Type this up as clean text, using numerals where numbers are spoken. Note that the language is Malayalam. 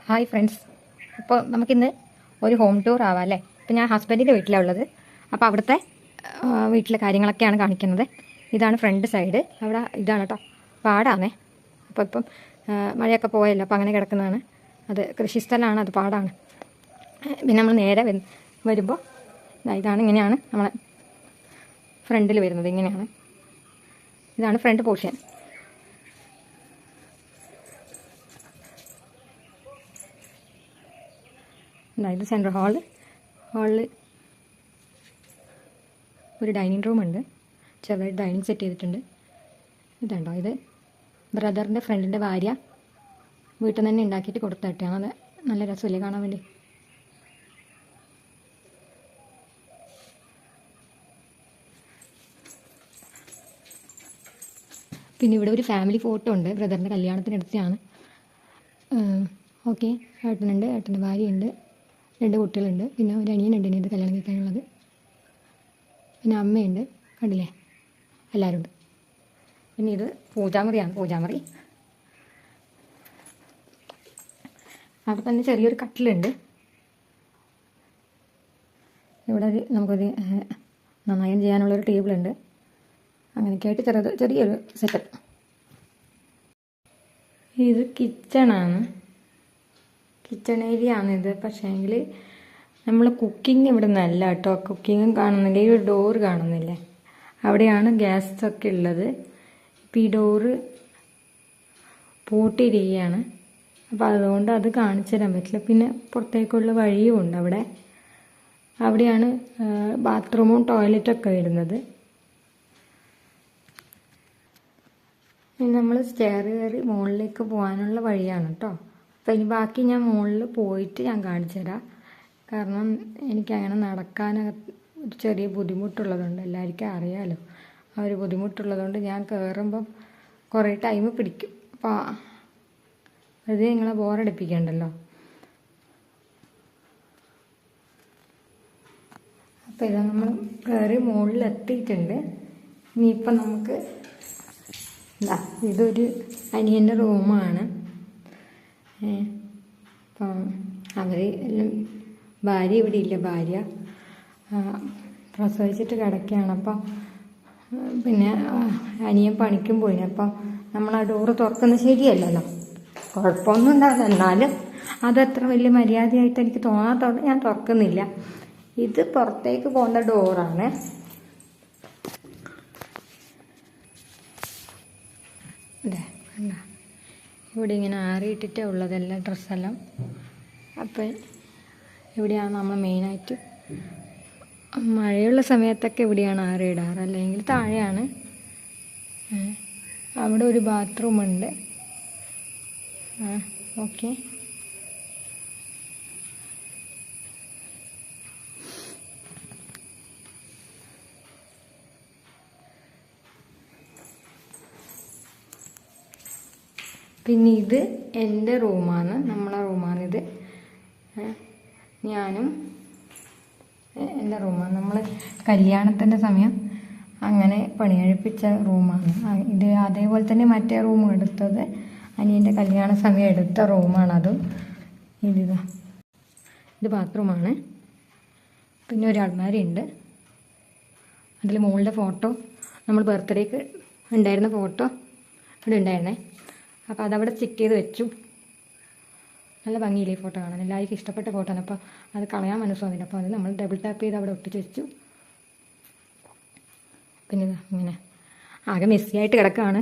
Hi friends. അപ്പോൾ നമുക്കിന്ന് ഒരു ഹോം ടൂർ ആവാം അല്ലേ. ഇപ്പം ഞാൻ ഹസ്ബൻഡിൻ്റെ വീട്ടിലാണ് ഉള്ളത്. അപ്പോൾ അവിടുത്തെ വീട്ടിലെ കാര്യങ്ങളൊക്കെയാണ് കാണിക്കുന്നത്. ഇതാണ് ഫ്രണ്ട് സൈഡ്. അവിടെ ഇതാണ് കേട്ടോ, പാടാണേ. അപ്പോൾ ഇപ്പം മഴയൊക്കെ പോയല്ലോ, അപ്പോൾ അങ്ങനെ കിടക്കുന്നതാണ്. അത് കൃഷിസ്ഥലമാണ്, അത് പാടാണ്. പിന്നെ നമ്മൾ നേരെ വരുമ്പോൾ ഇതാണ്, ഇങ്ങനെയാണ് നമ്മളെ ഫ്രണ്ടിൽ വരുന്നത്. ഇങ്ങനെയാണ്, ഇതാണ് ഫ്രണ്ട് പോർഷൻ. ഇത് സെൻട്രൽ ഹാളിൽ ഒരു ഡൈനിങ് റൂമുണ്ട്. ചെറുതായിട്ട് ഡൈനിങ് സെറ്റ് ചെയ്തിട്ടുണ്ട്. ഇതുണ്ടോ, ഇത് ബ്രദറിൻ്റെ ഫ്രണ്ടിൻ്റെ ഭാര്യ വീട്ടിൽ നിന്ന് തന്നെ ഉണ്ടാക്കിയിട്ട് കൊടുത്തിട്ടാണ്. അത് നല്ല രസമില്ലേ കാണാൻ വേണ്ടി. പിന്നെ ഇവിടെ ഒരു ഫാമിലി ഫോട്ടോ ഉണ്ട്, ബ്രദറിൻ്റെ കല്യാണത്തിനടുത്താണ്. ഓക്കെ, ഏട്ടനുണ്ട്, ഏട്ടൻ്റെ ഭാര്യയുണ്ട്, 2 കുട്ടികളുണ്ട്, പിന്നെ ഒരു അനിയനുണ്ട് ഇനി ഇത് കല്യാണം കഴിക്കാനുള്ളത്. പിന്നെ അമ്മയുണ്ട്, കണ്ടില്ലേ, എല്ലാവരും ഉണ്ട്. പിന്നെ ഇത് പൂജാമുറിയാണ്, പൂജാമുറി. അവിടെ തന്നെ ചെറിയൊരു കട്ടിലുണ്ട്. ഇവിടെ നമുക്കൊരു നന്നായി ചെയ്യാനുള്ളൊരു ടേബിളുണ്ട്. അങ്ങനെയൊക്കെ ആയിട്ട് ചെറിയൊരു സെറ്റപ്പ്. ഇത് കിച്ചണാണ്, കിച്ചൺ ഏരിയ ആണിത്. പക്ഷേങ്കിൽ നമ്മൾ കുക്കിംഗ് ഇവിടെ നിന്നല്ല കേട്ടോ. കുക്കിങ്ങും കാണുന്നില്ല, ഈ ഒരു ഡോറ് കാണുന്നില്ലേ, അവിടെയാണ് ഗ്യാസൊക്കെ ഉള്ളത്. ഇപ്പം ഈ ഡോറ് പൂട്ടിയിരിക്കുകയാണ്. അപ്പോൾ അതുകൊണ്ട് അത് കാണിച്ചു തരാൻ പറ്റില്ല. പിന്നെ പുറത്തേക്കുള്ള വഴിയും ഉണ്ട് അവിടെ. അവിടെയാണ് ബാത്റൂമും ടോയ്ലറ്റൊക്കെ വരുന്നത്. ഇനി നമ്മൾ സ്റ്റെയർ കയറി മുകളിലേക്ക് പോകാനുള്ള വഴിയാണ് കേട്ടോ. അപ്പോൾ ഇനി ബാക്കി ഞാൻ മുകളിൽ പോയിട്ട് ഞാൻ കാണിച്ചു തരാം. കാരണം എനിക്കങ്ങനെ നടക്കാൻ ഒരു ചെറിയ ബുദ്ധിമുട്ടുള്ളതുകൊണ്ട്, എല്ലാവർക്കും അറിയാമല്ലോ ആ ഒരു ബുദ്ധിമുട്ടുള്ളതുകൊണ്ട് ഞാൻ കയറുമ്പം കുറേ ടൈം പിടിക്കും. അപ്പോൾ അത് നിങ്ങളെ ബോറടിപ്പിക്കണ്ടല്ലോ. അപ്പോൾ ഇതാ നമ്മൾ കയറി മുകളിലെത്തിയിട്ടുണ്ട്. ഇനിയിപ്പം നമുക്ക് ഇതൊരു അനിയൻ്റെ റൂമാണ്. അപ്പം അവർ എല്ലാം, ഭാര്യ ഇവിടെ ഇല്ല, ഭാര്യ പ്രസവിച്ചിട്ട് കിടക്കുകയാണ്. അപ്പം പിന്നെ അനിയൻ പണിക്കും പോയിന്. അപ്പം നമ്മൾ ആ ഡോറ് തുറക്കുന്നത് ശരിയല്ലല്ലോ. കുഴപ്പമൊന്നും ഉണ്ടാവില്ല, എന്നാലും അതത്ര വലിയ മര്യാദയായിട്ട് എനിക്ക് തോന്നാത്തതുകൊണ്ട് ഞാൻ തുറക്കുന്നില്ല. ഇത് പുറത്തേക്ക് പോകുന്ന ഡോറാണ്. അതെ, കണ്ട, ഇവിടെ ഇങ്ങനെ ആറിയിട്ടിട്ടേ ഉള്ളതെല്ലാം, ഡ്രസ്സെല്ലാം. അപ്പം ഇവിടെയാണ് നമ്മൾ മെയിനായിട്ട് മഴയുള്ള സമയത്തൊക്കെ ഇവിടെയാണ് ആറിയിടാറ്, അല്ലെങ്കിൽ താഴെയാണ്. അവിടെ ഒരു ബാത്റൂമുണ്ട്. ഓക്കെ, പിന്നെ ഇത് എൻ്റെ റൂമാണ്, നമ്മളെ റൂമാണിത്. ഞാനും എൻ്റെ റൂമാണ്. നമ്മൾ കല്യാണത്തിൻ്റെ സമയം അങ്ങനെ പണികഴിപ്പിച്ച റൂമാണ് ഇത്. അതേപോലെ തന്നെ മറ്റേ റൂം എടുത്തത് അനിയൻ്റെ കല്യാണ സമയം എടുത്ത റൂമാണതും. ഇത് ബാത്റൂമാണ്. പിന്നെ ഒരു അൾമാരി ഉണ്ട്, അതിൽ മുകളിലെ ഫോട്ടോ, നമ്മൾ ബർത്ത്ഡേക്ക് ഉണ്ടായിരുന്ന ഫോട്ടോ ഇവിടെ ഉണ്ടായിരുന്നേ. അപ്പോൾ അതവിടെ സ്റ്റിക്ക് ചെയ്ത് വെച്ചു. നല്ല ഭംഗിയില്ലേ ഈ ഫോട്ടോ കാണാൻ, എല്ലാവർക്കും ഇഷ്ടപ്പെട്ട ഫോട്ടോ ആണ്. അപ്പോൾ അത് കളയാൻ മനസ്സ് വന്നില്ല. അപ്പോൾ അത് നമ്മൾ ഡബിൾ ടാപ്പ് ചെയ്ത് അവിടെ ഒട്ടിച്ച് വെച്ചു. പിന്നെ ഇങ്ങനെ ആകെ മെസ്സിയായിട്ട് കിടക്കുകയാണ്.